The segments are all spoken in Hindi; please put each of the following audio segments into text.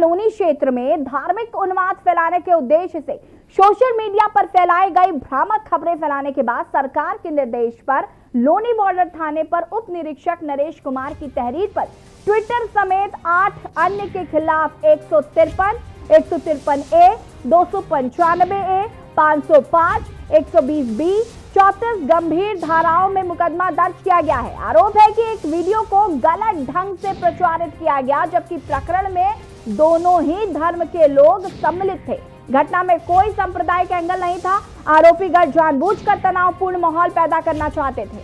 लोनी क्षेत्र में धार्मिक उन्माद फैलाने के उद्देश्य से सोशल मीडिया पर फैलाई गई भ्रामक खबरें फैलाने के बाद सरकार के निर्देश पर लोनी बॉर्डर थाने पर उप निरीक्षक नरेश कुमार की तहरीर पर ट्विटर समेत 8 अन्य के खिलाफ 153, 153 ए, 295 ए, 505, 120 बी, 34 गंभीर धाराओं में मुकदमा दर्ज किया गया है। आरोप है कि एक वीडियो को गलत ढंग से प्रचारित किया गया, जबकि प्रकरण में दोनों ही धर्म के लोग सम्मिलित थे। घटना में कोई सांप्रदायिक एंगल नहीं था। आरोपीगण जानबूझकर तनावपूर्ण माहौल पैदा करना चाहते थे।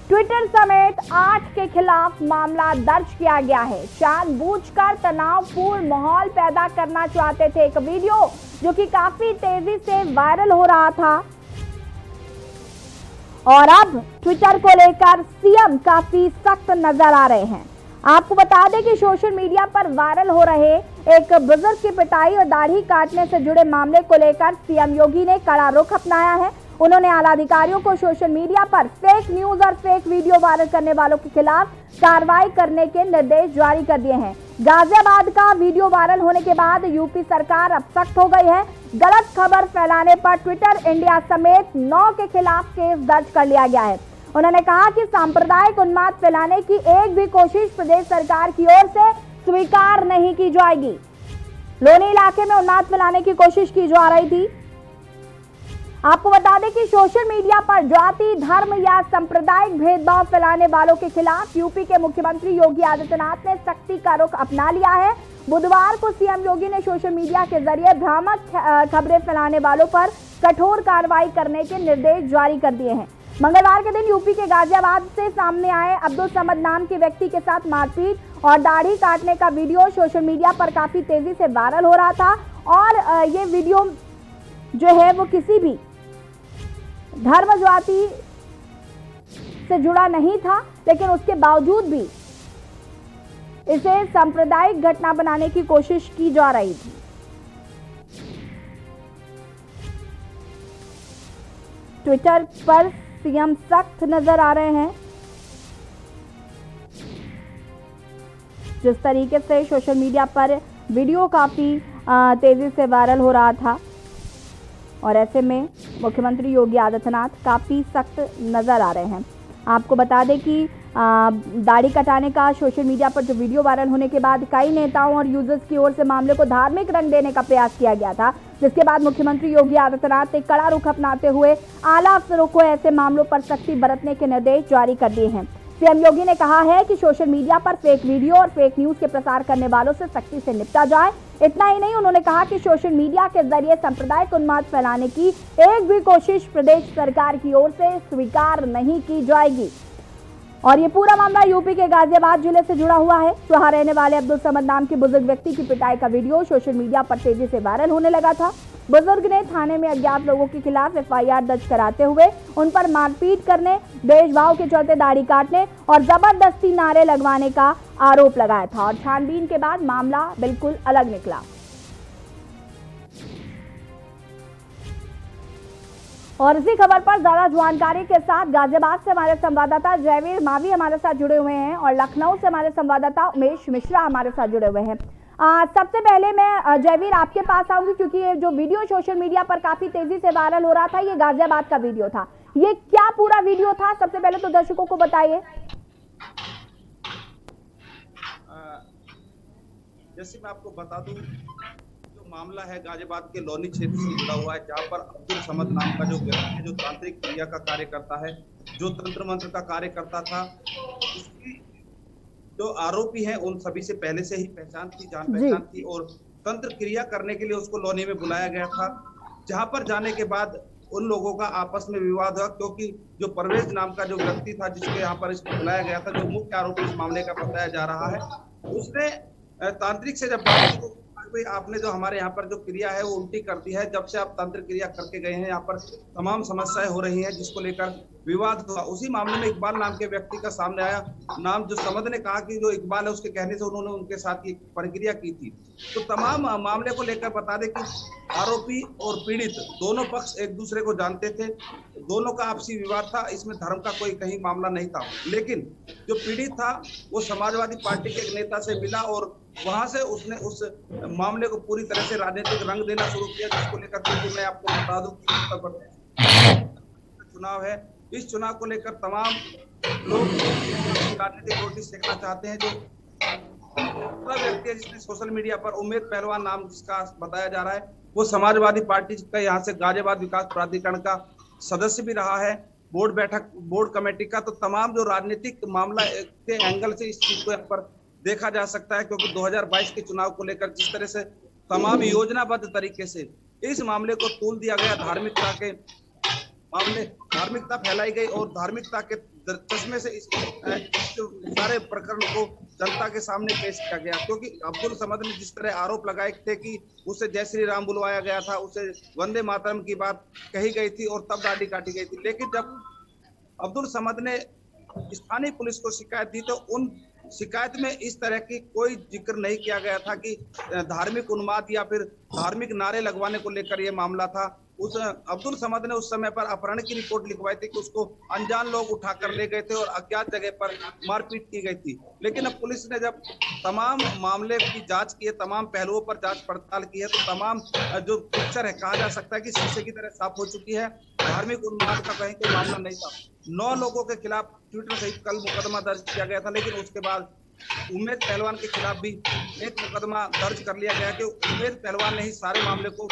ट्विटर समेत 8 के खिलाफ मामला दर्ज किया गया है। जानबूझकर तनावपूर्ण माहौल पैदा करना चाहते थे। एक वीडियो जो कि काफी तेजी से वायरल हो रहा था और अब ट्विटर को लेकर सीएम काफी सख्त नजर आ रहे हैं। आपको बता दें कि सोशल मीडिया पर वायरल हो रहे एक बुजुर्ग की पिटाई और दाढ़ी काटने से जुड़े मामले को लेकर सीएम योगी ने कड़ा रुख अपनाया है। उन्होंने आला अधिकारियों को सोशल मीडिया पर फेक न्यूज और फेक वीडियो वायरल करने वालों के खिलाफ कार्रवाई करने के निर्देश जारी कर दिए हैं। गाजियाबाद का वीडियो वायरल होने के बाद यूपी सरकार अब सख्त हो गई है। गलत खबर फैलाने पर ट्विटर इंडिया समेत 9 के खिलाफ केस दर्ज कर लिया गया है। उन्होंने कहा कि सांप्रदायिक उन्माद फैलाने की एक भी कोशिश प्रदेश सरकार की ओर से स्वीकार नहीं की जाएगी। लोनी इलाके में उन्माद फैलाने की कोशिश की जा रही थी। आपको बता दें कि सोशल मीडिया पर जाति, धर्म या सांप्रदायिक भेदभाव फैलाने वालों के खिलाफ यूपी के मुख्यमंत्री योगी आदित्यनाथ ने सख्ती का रुख अपना लिया है। बुधवार को सीएम योगी ने सोशल मीडिया के जरिए भ्रामक खबरें फैलाने वालों पर कठोर कार्रवाई करने के निर्देश जारी कर दिए हैं। मंगलवार के दिन यूपी के गाजियाबाद से सामने आए अब्दुल समद नाम के व्यक्ति के साथ मारपीट और दाढ़ी काटने का वीडियो सोशल मीडिया पर काफी तेजी से वायरल हो रहा था और ये वीडियो जो है वो किसी भी धर्म जाति से जुड़ा नहीं था, लेकिन उसके बावजूद भी इसे सांप्रदायिक घटना बनाने की कोशिश की जा रही थी। ट्विटर पर सीएम सख्त नजर आ रहे हैं। जिस तरीके से सोशल मीडिया पर वीडियो काफी तेजी से वायरल हो रहा था और ऐसे में मुख्यमंत्री योगी आदित्यनाथ काफी सख्त नजर आ रहे हैं। आपको बता दें कि दाढ़ी कटाने का सोशल मीडिया पर जो वीडियो वायरल होने के बाद कई नेताओं और यूजर्स की ओर से मामले को धार्मिक रंग देने का प्रयास किया गया था, जिसके बाद मुख्यमंत्री योगी आदित्यनाथ ने कड़ा रुख अपनाते हुए आला अफसरों को ऐसे मामलों पर सख्ती बरतने के निर्देश जारी कर दिए हैं। सीएम योगी ने कहा है कि सोशल मीडिया पर फेक वीडियो और फेक न्यूज के प्रसार करने वालों से सख्ती से निपटा जाए। इतना ही नहीं, उन्होंने कहा कि सोशल मीडिया के जरिए सांप्रदायिक उन्माद फैलाने की एक भी कोशिश प्रदेश सरकार की ओर से स्वीकार नहीं की जाएगी। और ये पूरा मामला यूपी के गाजियाबाद जिले से जुड़ा हुआ है। वहां रहने वाले अब्दुल समद नाम के बुजुर्ग व्यक्ति की पिटाई का वीडियो सोशल मीडिया पर तेजी से वायरल होने लगा था। बुजुर्ग ने थाने में अज्ञात लोगों के खिलाफ एफआईआर दर्ज कराते हुए उन पर मारपीट करने, देशभाव के चलते दाढ़ी काटने और जबरदस्ती नारे लगवाने का आरोप लगाया था और छानबीन के बाद मामला बिल्कुल अलग निकला। और इसी खबर पर ज्यादा जानकारी के साथ गाजियाबाद से हमारे संवाददाता जयवीर मावी हमारे साथ जुड़े हुए हैं और लखनऊ से हमारे संवाददाता उमेश मिश्रा हमारे साथ जुड़े हुए हैं। सबसे पहले मैं जयवीर आपके पास आऊंगी, क्योंकि ये जो वीडियो सोशल मीडिया पर काफी तेजी से वायरल हो रहा था, ये गाजियाबाद का वीडियो था। ये क्या पूरा वीडियो था, सबसे पहले तो दर्शकों को बताइए। जैसे मैं आपको बता दूं, मामला है गाजियाबाद के लोनी क्षेत्र से जुड़ा हुआ है, जहां पर अब्दुल समद नाम का जो व्यक्ति है, जो तांत्रिक क्रिया का कार्य करता है, जो तंत्र मंत्र का कार्य करता था, उसकी जो आरोपी है उन सभी से पहले से ही पहचान थी, जान पहचान थी और तंत्र क्रिया करने के लिए उसको लोनी में बुलाया गया था। जहां पर जाने के बाद उन लोगों का आपस में विवाद हुआ, क्योंकि जो परवेज नाम का जो व्यक्ति था जिसके यहाँ पर इसको बुलाया गया था, जो मुख्य आरोपी इस मामले का बताया जा रहा है, उसने तांत्रिक से जब बात की तो आपने जो हमारे यहाँ पर जो क्रिया है वो उल्टी कर दी है। जब से आप तंत्र क्रिया करके गए हैं, यहाँ पर तमाम समस्याएं हो रही हैं, जिसको लेकर विवाद हुआ, उसी मामले में इकबाल नाम के व्यक्ति का सामने आया नाम, जो समद ने कहा कि जो इकबाल है उसके कहने से उन्होंने उनके साथ ये प्रक्रिया की थी। तो तमाम मामले को लेकर बता दें कि आरोपी और पीड़ित दोनों पक्ष एक दूसरे को जानते थे, दोनों का आपसी विवाद था, इसमें धर्म का कोई कहीं मामला नहीं था। लेकिन जो पीड़ित था वो समाजवादी पार्टी के एक नेता से मिला और वहां से उसने उस मामले को पूरी तरह से राजनीतिक रंग देना शुरू किया, जिसको लेकर क्योंकि मैं आपको बता दूं कि उत्तर प्रदेश चुनाव है, इस चुनाव को लेकर तमाम लोग राजनीतिक रोटी सेकना चाहते हैं। जो दूसरा व्यक्ति है जिसने सोशल मीडिया पर उम्मेद पहलवान नाम जिसका बताया जा रहा है, वो समाजवादी पार्टी का यहाँ से गाजियाबाद विकास प्राधिकरण का सदस्य भी रहा है, बोर्ड कमेटी का। तो तमाम जो राजनीतिक मामला के एंगल से इस चीज को यहाँ पर देखा जा सकता है, क्योंकि 2022 के चुनाव को लेकर जिस तरह से तमाम योजनाबद्ध तरीके से इस मामले को तूल दिया गया, धार्मिकता फैलाई गई और धार्मिकता के चश्मे से इस सारे प्रकरण को जनता के सामने पेश किया गया। क्योंकि अब्दुल समद ने जिस तरह आरोप लगाए थे कि उसे जय श्री राम बुलवाया गया था, उसे वंदे मातरम की बात कही गई थी और तब दाढ़ी काटी गई थी। लेकिन जब अब्दुल समद ने स्थानीय पुलिस को शिकायत दी तो उन शिकायत में इस तरह की कोई जिक्र नहीं किया गया था कि धार्मिक उन्माद या फिर धार्मिक नारे लगवाने को लेकर यह मामला था। उस अब्दुल समद ने उस समय पर अपहरण की रिपोर्ट लिखवाई थी कि उसको अनजान लोग उठाकर ले गए थे और अज्ञात जगह पर मारपीट की गई थी। लेकिन अब पुलिस ने जब तमाम मामले की जांच की है, तमाम पहलुओं पर जांच पड़ताल की है, तो तमाम जो पिक्चर है कहा जा सकता है कि शीशे की तरह साफ हो चुकी है। धार्मिक उन्माद का कहीं कोई मामला नहीं था। 9 लोगों के खिलाफ ट्विटर सहित कल मुकदमा दर्ज किया गया था, लेकिन उसके बाद उम्मेद पहलवान के खिलाफ भी एक मुकदमा दर्ज कर लिया गया कि उम्मेद पहलवान ने ही सारे मामले को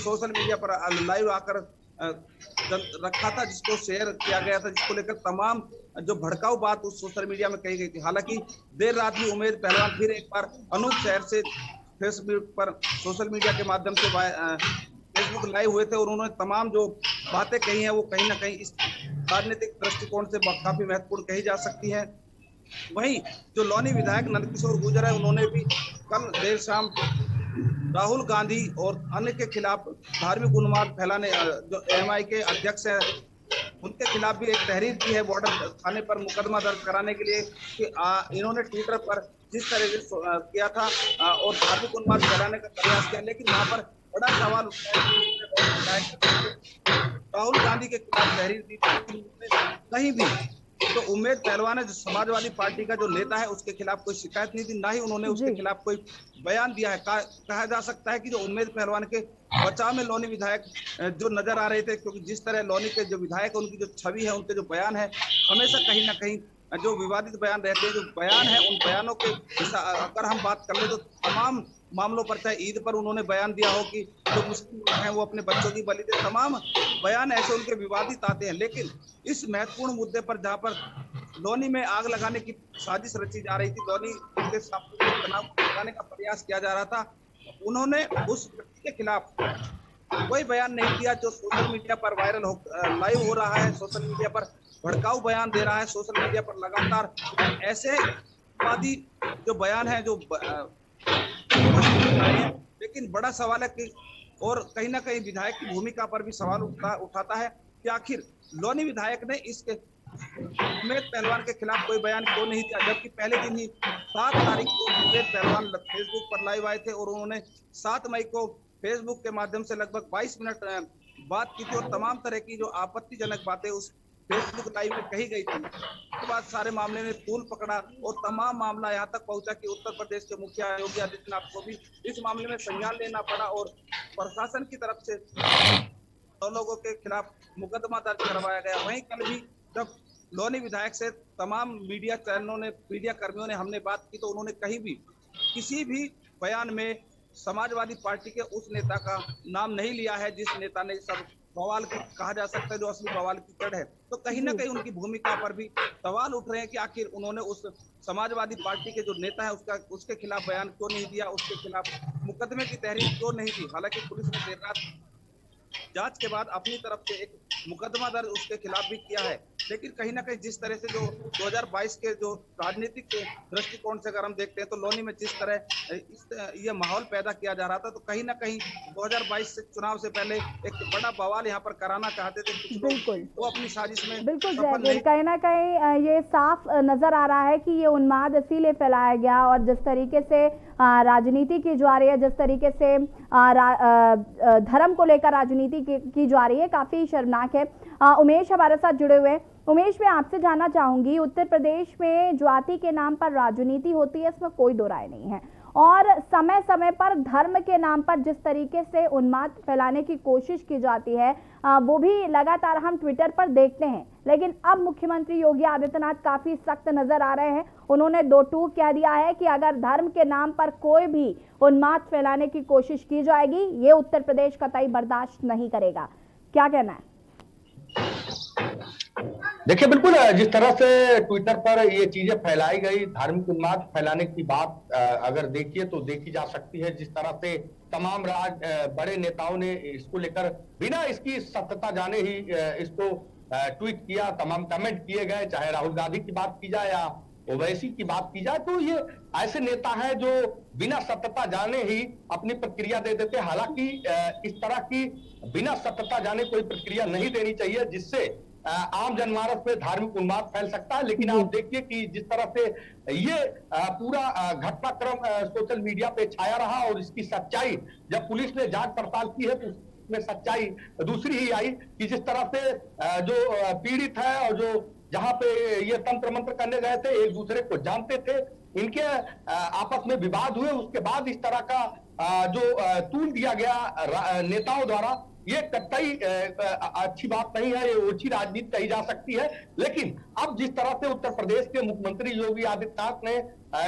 सोशल मीडिया पर लाइव आकर रखा था, जिसको शेयर किया गया था, जिसको लेकर तमाम जो भड़काऊ बात उस सोशल मीडिया में कही गई थी। हालांकि देर रात भी उम्मेद पहलवान फिर एक बार अनूप शहर से फेसबुक पर सोशल मीडिया के माध्यम से फेसबुक लाइव हुए थे और उन्होंने तमाम जो बातें कही हैं वो कहीं ना कहीं इस राजनीतिक दृष्टिकोण से काफी महत्वपूर्ण कही जा सकती है। वहीं जो लौनी विधायक नंदकिशोर गुर्जर है, उन्होंने भी कल देर शाम राहुल गांधी और अन्य के खिलाफ धार्मिक उन्माद फैलाने, जो एमआई के अध्यक्ष है उनके खिलाफ भी एक तहरीर की है बॉर्डर थाने पर मुकदमा दर्ज कराने के लिए कि इन्होंने ट्विटर पर जिस तरह से किया था और धार्मिक उन्माद फैलाने का प्रयास किया। लेकिन वहां पर बड़ा सवाल राहुल गांधी के खिलाफ तहरीर दी कहीं भी तो उम्मेद पहलवान है जो समाजवादी पार्टी का जो नेता है उसके खिलाफ कोई शिकायत नहीं दी, ना ही उन्होंने उसके खिलाफ कोई बयान दिया है। कहा जा सकता है कि जो उम्मेद पहलवान के बचाव में लौनी विधायक जो नजर आ रहे थे, क्योंकि जिस तरह लौनी के जो विधायक उनकी जो छवि है, उनके जो बयान है हमेशा कहीं ना कहीं जो विवादित बयान रहते हैं, जो बयान है उन बयानों के अगर हम बात कर ले तो तमाम मामलों पर, चाहे ईद पर उन्होंने बयान दिया हो कि जो मुस्लिम हैं वो अपने बच्चों की बलि दे, तमाम बयान ऐसे उनके विवादित आते हैं। लेकिन इस महत्वपूर्ण मुद्दे पर जहां पर लौनी में आग लगाने की साजिश रची जा रही थी, लौनी के तनाव लगाने का प्रयास किया जा रहा था, उन्होंने उस व्यक्ति के खिलाफ कोई बयान नहीं दिया जो सोशल मीडिया पर लाइव हो रहा है, सोशल मीडिया पर भड़काऊ बयान दे रहा है, सोशल मीडिया पर लगातार ऐसे वादी जो बयान है जो लेकिन बड़ा सवाल है कि और कहीं ना कहीं विधायक की भूमिका पर भी सवाल उठाता है कि आखिर लौनी विधायक ने इसके उम्मेद पहलवान के खिलाफ कोई बयान क्यों नहीं दिया, जबकि पहले दिन ही 7 तारीख को उम्मेद पहलवान फेसबुक पर लाइव आए थे और उन्होंने 7 मई को फेसबुक के माध्यम से लगभग 22 मिनट बात की थी और तमाम तरह की जो आपत्तिजनक बातें उस फेसबुक लाइव में कही गई थी। उसके बाद सारे मामले ने तूल पकड़ा और तमाम मामला यहाँ तक पहुंचा कि उत्तर प्रदेश के मुखिया योगी आदित्यनाथ को भी इस मामले में संज्ञान लेना पड़ा और प्रशासन की तरफ से 2 लोगों के खिलाफ मुकदमा दर्ज करवाया गया। वहीं कल भी जब लौनी विधायक से तमाम मीडिया चैनलों ने, मीडिया कर्मियों ने हमने बात की तो उन्होंने कहीं भी किसी भी बयान में समाजवादी पार्टी के उस नेता का नाम नहीं लिया है जिस नेता ने सब बवाल कहा जा सकता है, जो असली बवाल की जड़ है। तो कहीं ना कहीं उनकी भूमिका पर भी सवाल उठ रहे हैं कि आखिर उन्होंने उस समाजवादी पार्टी के जो नेता है उसके खिलाफ बयान क्यों नहीं दिया, उसके खिलाफ मुकदमे की तहरीर क्यों नहीं दी। हालांकि पुलिस ने देर रात जांच के बाद अपनी तरफ से एक मुकदमा दर्ज उसके खिलाफ भी किया है। लेकिन कहीं ना कहीं जिस तरह से जो 2022 के जो राजनीतिक दृष्टिकोण से अगर हम देखते हैं तो लोनी में जिस तरह ये माहौल पैदा किया जा रहा था, तो कहीं ना कहीं 2022 से चुनाव से पहले एक बड़ा बवाल यहाँ पर कराना चाहते थे कुछ लोग, बिल्कुल वो अपनी साजिश में बिल्कुल सफल जयवीर, नहीं। कहीं ना कहीं ये साफ नजर आ रहा है कि ये उन्माद इसीलिए फैलाया गया, और जिस तरीके से राजनीति की जा रही है, जिस तरीके से धर्म को लेकर राजनीति की जा रही है, काफी शर्मनाक है। उमेश हमारे साथ जुड़े हुए हैं। उमेश, मैं आपसे जानना चाहूंगी, उत्तर प्रदेश में जाति के नाम पर राजनीति होती है, इसमें कोई दो राय नहीं है, और समय समय पर धर्म के नाम पर जिस तरीके से उन्माद फैलाने की कोशिश की जाती है वो भी लगातार हम ट्विटर पर देखते हैं। लेकिन अब मुख्यमंत्री योगी आदित्यनाथ काफी सख्त नजर आ रहे हैं। उन्होंने दो टूक कह दिया है कि अगर धर्म के नाम पर कोई भी उन्माद फैलाने की कोशिश की जाएगी, ये उत्तर प्रदेश कतई बर्दाश्त नहीं करेगा। क्या कहना है? देखिए, बिल्कुल जिस तरह से ट्विटर पर ये चीजें फैलाई गई, धार्मिक उन्माद फैलाने की बात अगर देखिए तो देखी जा सकती है। जिस तरह से तमाम बड़े नेताओं ने इसको लेकर बिना इसकी सत्यता जाने ही इसको ट्वीट किया, तमाम कमेंट किए गए, चाहे राहुल गांधी की बात की जाए या ओवैसी की बात की जाए, तो ये ऐसे नेता हैं जो बिना सत्यता जाने ही अपनी प्रतिक्रिया दे देते हैं। हालांकि इस तरह की बिना सत्यता जाने कोई प्रतिक्रिया नहीं देनी चाहिए जिससे आम जनमानस में धार्मिक उन्माद फैल सकता है। लेकिन आप देखिए कि जिस तरह से ये पूरा घटनाक्रम सोशल मीडिया पे छाया रहा, और इसकी सच्चाई जब पुलिस ने जांच पड़ताल की है तो उसमें सच्चाई दूसरी ही आई कि जिस तरह से जो पीड़ित है और जो जहां पे ये तंत्र मंत्र करने गए थे, एक दूसरे को जानते थे, इनके आपस में विवाद हुए, उसके बाद इस तरह का जो तूल दिया गया नेताओं द्वारा, ये कतई अच्छी बात नहीं है, ये ओछी राजनीति कही जा सकती है। लेकिन अब जिस तरह से उत्तर प्रदेश के मुख्यमंत्री योगी आदित्यनाथ ने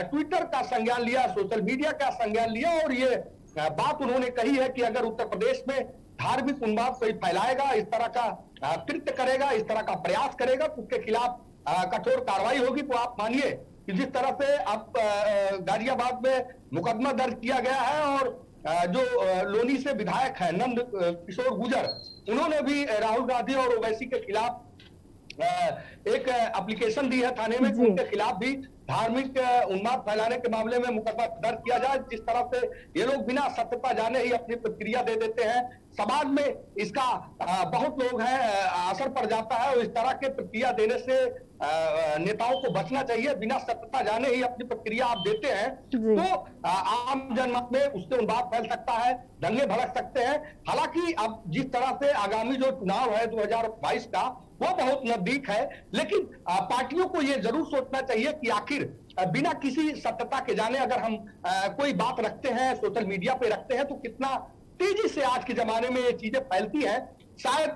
ट्विटर का संज्ञान लिया, सोशल मीडिया का संज्ञान लिया, और ये बात उन्होंने कही है कि अगर उत्तर प्रदेश में धार्मिक उन्माद कोई फैलाएगा, इस तरह का कृत्य करेगा, इस तरह का प्रयास करेगा, तो उसके खिलाफ कठोर कार्रवाई होगी। तो आप मानिए कि जिस तरह से अब गाजियाबाद में मुकदमा दर्ज किया गया है, और जो लोनी से विधायक है नंद किशोर गुर्जर, उन्होंने भी राहुल गांधी और ओवैसी के खिलाफ एक एप्लीकेशन दी है थाने में, उनके खिलाफ भी धार्मिक उन्माद फैलाने के मामले में मुकदमा दर्ज किया जाए। जिस तरह से ये लोग बिना सत्यता जाने ही अपनी प्रतिक्रिया दे देते हैं, समाज में इसका बहुत लोग हैं असर पड़ जाता है, और इस तरह के प्रतिक्रिया देने से नेताओं को बचना चाहिए। बिना सत्यता जाने ही अपनी प्रतिक्रिया आप देते हैं तो आम जनमत में उससे उन्माद फैल सकता है, दंगे भड़क सकते हैं। हालांकि अब जिस तरह से आगामी जो चुनाव है 2022 का, वो बहुत नजदीक है, लेकिन पार्टियों को ये जरूर सोचना चाहिए कि आखिर बिना किसी सत्यता के जाने अगर हम कोई बात रखते हैं, सोशल मीडिया पे रखते हैं, तो कितना तेजी से आज के जमाने में ये चीजें फैलती हैं। शायद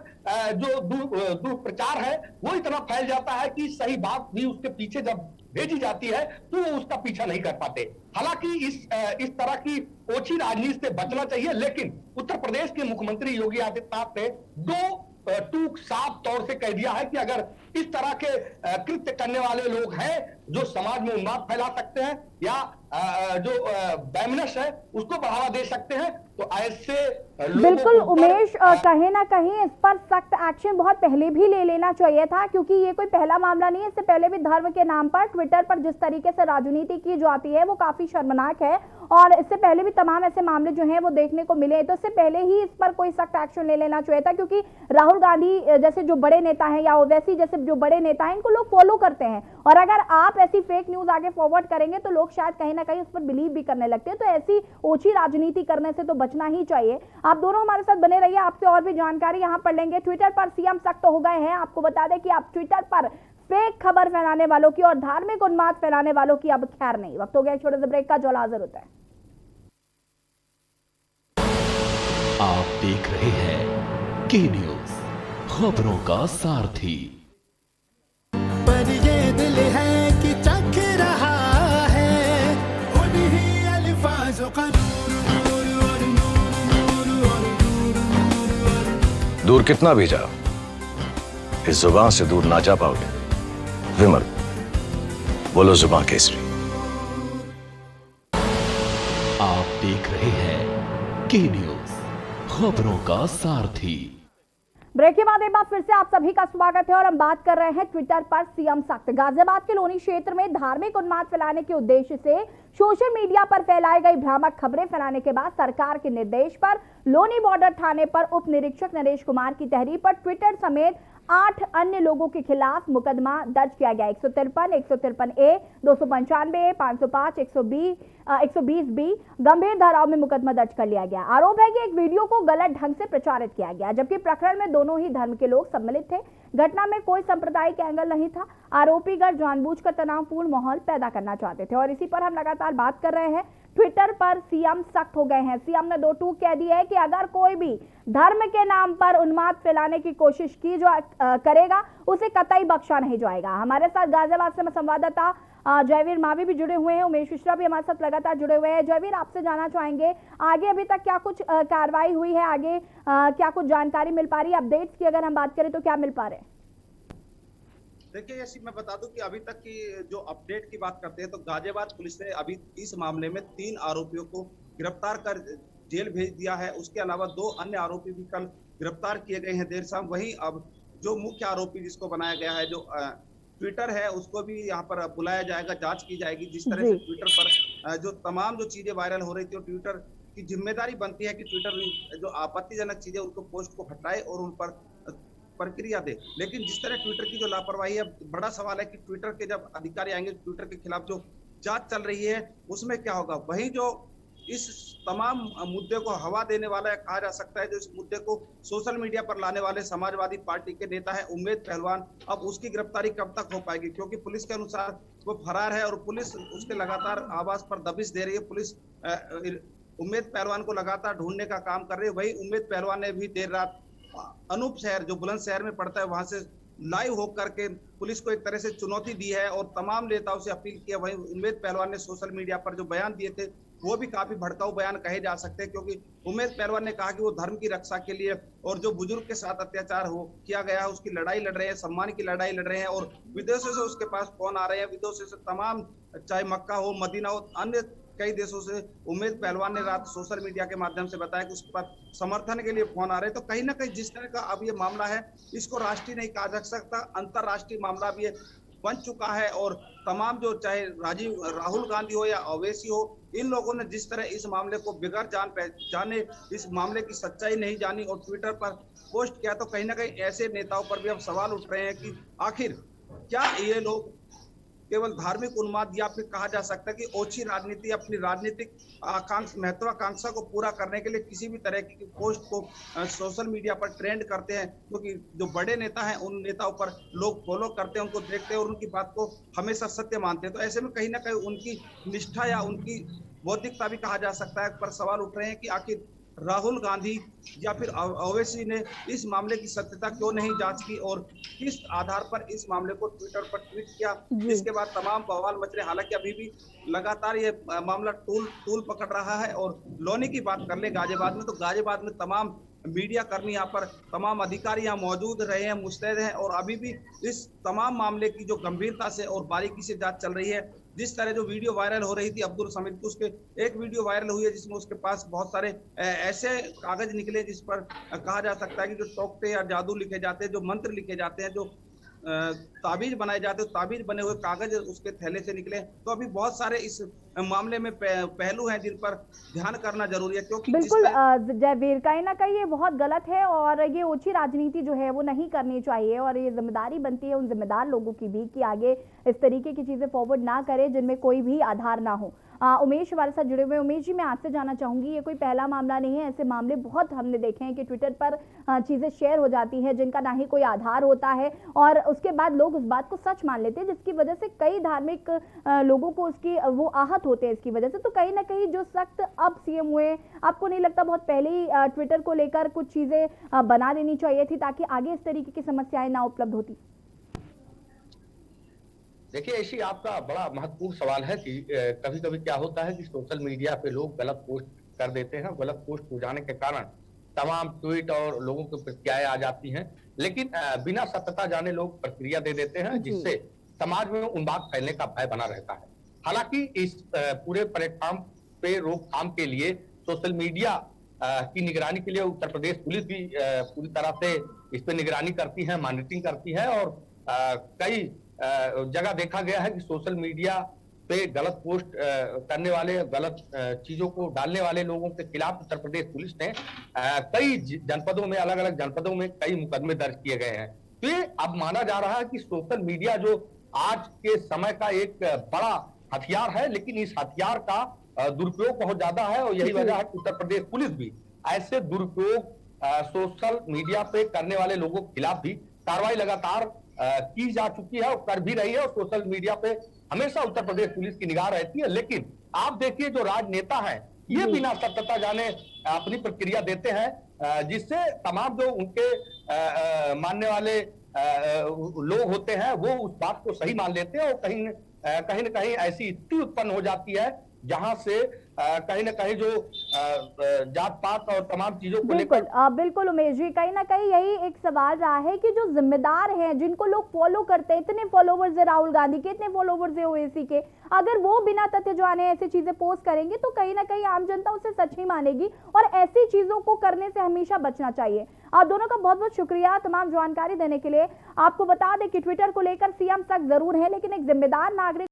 जो दुष्प्रचार है वो इतना फैल जाता है कि सही बात भी उसके पीछे जब भेजी जाती है तो वो उसका पीछा नहीं कर पाते। हालांकि इस तरह की ओछी राजनीति से बचना चाहिए, लेकिन उत्तर प्रदेश के मुख्यमंत्री योगी आदित्यनाथ ने दो टूक साफ तौर से कह दिया है कि अगर इस तरह के कृत्य करने वाले लोग हैं जो समाज में उन्माद फैला सकते हैं या जो बैमनस है उसको बढ़ावा दे सकते हैं, तो ऐसे बिल्कुल उमेश, कहीं ना कहीं इस पर सख्त एक्शन बहुत पहले भी ले लेना चाहिए था, क्योंकि ये कोई पहला मामला नहीं है। इससे पहले भी धर्म के नाम पर ट्विटर पर जिस तरीके से राजनीति की जाती है वो काफी शर्मनाक है, और इससे पहले भी तमाम ऐसे मामले जो हैं वो देखने को मिले। तो इससे पहले ही इस पर कोई सख्त एक्शन ले लेना चाहिए था, क्योंकि राहुल गांधी जैसे जो बड़े नेता हैं या ओवैसी जैसे जो बड़े नेता हैं, इनको लोग फॉलो करते हैं, और अगर आप ऐसी फेक न्यूज आगे फॉरवर्ड करेंगे तो लोग शायद कहीं ना कहीं उस पर बिलीव भी करने लगते हैं। तो ऐसी ओछी राजनीति करने से तो बचना ही चाहिए। आप दोनों हमारे साथ बने रहिए, आपसे और भी जानकारी यहाँ पर लेंगे। ट्विटर पर सीएम सख्त हो गए हैं। आपको बता दें कि आप ट्विटर पर फेक खबर फैलाने वालों की और धार्मिक उन्माद फैलाने वालों की अब खैर नहीं। वक्त हो गया छोटे से ब्रेक का, जो हाजिर होता है। आप देख रहे हैं के न्यूज, खबरों का सारथी। पर ये दिल है कि चख रहा है उन्हीं अल्फाजों का दूर कितना भी जाओ, इस जुबान से दूर ना जा पाओगे। विमल, बोलो जुबान केसरी। आप देख रहे हैं के न्यूज, खबरों का सारथी। ब्रेक के बाद एक बार फिर से आप सभी का स्वागत है और हम बात कर रहे हैं ट्विटर पर सीएम सख्त। गाजियाबाद के लोनी क्षेत्र में धार्मिक उन्माद फैलाने के उद्देश्य से सोशल मीडिया पर फैलाई गई भ्रामक खबरें फैलाने के बाद सरकार के निर्देश पर लोनी बॉर्डर थाने पर उप निरीक्षक नरेश कुमार की तहरीर पर ट्विटर समेत 8 अन्य लोगों के खिलाफ मुकदमा दर्ज किया गया। 153, 153A, 295A, 505, 120B गंभीर धाराओं में मुकदमा दर्ज कर लिया गया। आरोप है कि एक वीडियो को गलत ढंग से प्रचारित किया गया, जबकि प्रकरण में दोनों ही धर्म के लोग सम्मिलित थे। घटना में कोई सांप्रदायिक एंगल नहीं था। आरोपीगण जानबूझकर तनावपूर्ण माहौल पैदा करना चाहते थे और इसी पर हम लगातार बात कर रहे हैं। ट्विटर पर सीएम सख्त हो गए हैं। सीएम ने 2 टूक कह दिया है कि अगर कोई भी धर्म के नाम पर उन्माद फैलाने की कोशिश की जो करेगा उसे कतई बख्शा नहीं जाएगा। हमारे साथ गाजियाबाद से संवाददाता जयवीर मावी भी जुड़े हुए हैं, उमेश मिश्रा भी हमारे साथ लगातार जुड़े हुए हैं। जयवीर, आपसे जानना चाहेंगे आगे अभी तक क्या कुछ कार्रवाई हुई है, आगे क्या कुछ जानकारी मिल पा रही है? अपडेट्स की अगर हम बात करें तो क्या मिल पा रहे हैं? देखिए यशी, मैं बता दूं कि अभी तक की जो अपडेट की बात करते हैं तो गाजियाबाद पुलिस ने अभी इस मामले में 3 आरोपियों को गिरफ्तार कर जेल भेज दिया है। उसके अलावा 2 अन्य आरोपी भी कल गिरफ्तार किए गए हैं देर शाम। वहीं अब जो मुख्य आरोपी जिसको बनाया गया है, जो ट्विटर है, उसको भी यहाँ पर बुलाया जाएगा, जांच की जाएगी। जिस तरह से ट्विटर पर जो तमाम जो चीजें वायरल हो रही थी, और ट्विटर की जिम्मेदारी बनती है कि ट्विटर जो आपत्तिजनक चीजें उनको पोस्ट को हटाए और उन पर प्रक्रिया दे। लेकिन जिस तरह ट्विटर की जो लापरवाही है, बड़ा सवाल है कि ट्विटर के जब अधिकारी आएंगे, ट्विटर के खिलाफ जो जांच चल रही है उसमें क्या होगा। वहीं जो इस तमाम मुद्दे को हवा देने वाला है, कहा जा सकता है, जो इस मुद्दे को सोशल मीडिया पर लाने वाले समाजवादी पार्टी के नेता है उम्मेद पहलवान, अब उसकी गिरफ्तारी कब तक हो पाएगी? क्योंकि पुलिस के अनुसार वो फरार है और पुलिस उसके लगातार आवाज पर दबिश दे रही है। पुलिस उम्मेद पहलवान को लगातार ढूंढने का काम कर रही है। वही उम्मेद पहलवान ने भी देर रात अनूप शहर, जो बुलंदशहर में पड़ता है, वहां से लाइव होकर के पुलिस को एक तरह से चुनौती दी है और तमाम नेताओं से अपील की है। वहीं उम्मेद पहलवान ने सोशल मीडिया पर जो बयान दिए थे वो भी काफी भड़काऊ बयान कहे जा सकते हैं, क्योंकि उम्मेद पहलवान ने कहा कि वो धर्म की रक्षा के लिए और जो बुजुर्ग के साथ अत्याचार किया गया है उसकी लड़ाई लड़ रहे हैं, सम्मान की लड़ाई लड़ रहे हैं। और विदेशों से उसके पास फोन आ रहे हैं, विदेशों से तमाम, चाहे मक्का हो, मदीना हो, अन्य कई देशों से उम्मेद पहलवान ने रात सोशल मीडिया के माध्यम से बताया कि उसके पास समर्थन के लिए फोन आ रहे हैं। तो कहीं ना कहीं जिस तरह का अब ये मामला है, इसको राष्ट्रीय नहीं कहा जा सकता, अंतरराष्ट्रीय मामला भी बन चुका है। और तमाम जो, चाहे राहुल गांधी हो या ओवैसी हो, इन लोगों ने जिस तरह इस मामले को बिगड़ जाने इस मामले की सच्चाई नहीं जानी और ट्विटर पर पोस्ट किया, तो कहीं ना कहीं ऐसे नेताओं पर भी अब सवाल उठ रहे हैं कि आखिर क्या ये लोग केवल धार्मिक उन्माद, या फिर कहा जा सकता है कि ओछी राजनीति, अपनी राजनीतिक महत्वाकांक्षा को पूरा करने के लिए किसी भी तरह की पोस्ट को सोशल मीडिया पर ट्रेंड करते हैं, क्योंकि जो बड़े नेता हैं उन नेताओं पर लोग फॉलो करते हैं, उनको देखते हैं और उनकी बात को हमेशा सत्य मानते हैं। तो ऐसे में कहीं ना कहीं उनकी निष्ठा या उनकी बौद्धिकता भी कहा जा सकता है, पर सवाल उठ रहे हैं कि आखिर राहुल गांधी या फिर ओवैसी ने इस मामले की सत्यता क्यों नहीं जांच की और किस आधार पर इस मामले को ट्विटर पर ट्वीट किया, जिसके बाद तमाम बवाल मच रहे। हालांकि अभी भी लगातार ये मामला तूल पकड़ रहा है। और लोनी की बात कर ले गाजियाबाद में, तो गाजियाबाद में तमाम मीडिया कर्मी यहाँ पर, तमाम अधिकारी यहाँ मौजूद रहे हैं, मुस्तैद हैं और अभी भी इस तमाम मामले की जो गंभीरता से और बारीकी से जांच चल रही है। जिस तरह जो वीडियो वायरल हो रही थी अब्दुल समीद की, उसके एक वीडियो वायरल हुई है जिसमें उसके पास बहुत सारे ऐसे कागज निकले जिस पर कहा जा सकता है कि जो टोकते या जादू लिखे जाते हैं, जो मंत्र लिखे जाते हैं, जो ताबीज बनाए जाते हैं, ताबीज बने हुए कागज उसके थैले से निकले। तो अभी बहुत सारे इस मामले में पहलू हैं जिन पर ध्यान करना जरूरी है, क्योंकि बिल्कुल जयवीर, कहीं ना कहीं ये बहुत गलत है और ये ओछी राजनीति जो है वो नहीं करनी चाहिए और ये जिम्मेदारी बनती है उन जिम्मेदार लोगों की भी कि आगे इस तरीके की चीजें फॉरवर्ड ना करें जिनमें कोई भी आधार ना हो। उमेश हमारे साथ जुड़े हुए। उमेश जी, मैं आपसे जानना चाहूंगी, ये कोई पहला मामला नहीं है, ऐसे मामले बहुत हमने देखे हैं कि ट्विटर पर चीजें शेयर हो जाती हैं जिनका ना ही कोई आधार होता है और उसके बाद लोग उस बात को सच मान लेते हैं, जिसकी वजह से कई धार्मिक लोगों को उसकी वो आहत होते हैं इसकी वजह से। तो कहीं ना कहीं जो सख्त अब सीएम हुए, आपको नहीं लगता बहुत पहले ही ट्विटर को लेकर कुछ चीजें बना देनी चाहिए थी ताकि आगे इस तरीके की समस्याएं ना उपलब्ध होती? देखिए ऐसी आपका बड़ा महत्वपूर्ण सवाल है कि कभी कभी क्या होता है कि सोशल मीडिया पे लोग गलत पोस्ट कर देते हैं। गलत पोस्ट हो जाने के कारण तमाम ट्वीट और लोगों की प्रतिक्रियाएं आ जाती हैं, लेकिन बिना सत्यता जाने लोग प्रतिक्रिया दे देते हैं, जिससे समाज में उन्माद फैलने का भय बना रहता है। हालांकि इस पूरे प्लेटफॉर्म पे रोकथाम के लिए सोशल मीडिया की निगरानी के लिए उत्तर प्रदेश पुलिस भी पूरी तरह से इस पर निगरानी करती है, मॉनिटरिंग करती है और कई जगह देखा गया है कि सोशल मीडिया पे गलत पोस्ट करने वाले, गलत चीजों को डालने वाले लोगों के खिलाफ उत्तर प्रदेश पुलिस ने कई जनपदों में, अलग अलग जनपदों में कई मुकदमे दर्ज किए गए हैं। तो ये अब माना जा रहा है कि सोशल मीडिया जो आज के समय का एक बड़ा हथियार है, लेकिन इस हथियार का दुरुपयोग बहुत ज्यादा है और यही वजह है कि उत्तर प्रदेश पुलिस भी ऐसे दुरुपयोग सोशल मीडिया पे करने वाले लोगों के खिलाफ भी कार्रवाई लगातार की जा चुकी है और कर भी रही है। और सोशल मीडिया पे हमेशा उत्तर प्रदेश पुलिस की निगाह रहती है, लेकिन आप देखिए जो राजनेता हैं ये बिना सत्यता जाने अपनी प्रतिक्रिया देते हैं, जिससे तमाम जो उनके मानने वाले लोग होते हैं वो उस बात को सही मान लेते हैं और कहीं न कहीं ऐसी स्थिति उत्पन्न हो जाती है जहां से कहीं न कहीं जो जात पात और तमाम चीजों को बिल्कुल बिल्कुल उमेश जी, कहीं ना कहीं यही एक सवाल रहा है कि जो जिम्मेदार हैं, जिनको लोग फॉलो करते हैं, इतने फॉलोवर्स है राहुल गांधी के, इतने फॉलोवर्स है ओवैसी के, अगर वो बिना तथ्य जाने ऐसी चीजें पोस्ट करेंगे तो कहीं ना कहीं आम जनता उसे सच ही मानेगी और ऐसी चीजों को करने से हमेशा बचना चाहिए। आप दोनों का बहुत बहुत शुक्रिया तमाम जानकारी देने के लिए। आपको बता दें कि ट्विटर को लेकर सीएम सख्त जरूर है, लेकिन एक जिम्मेदार नागरिक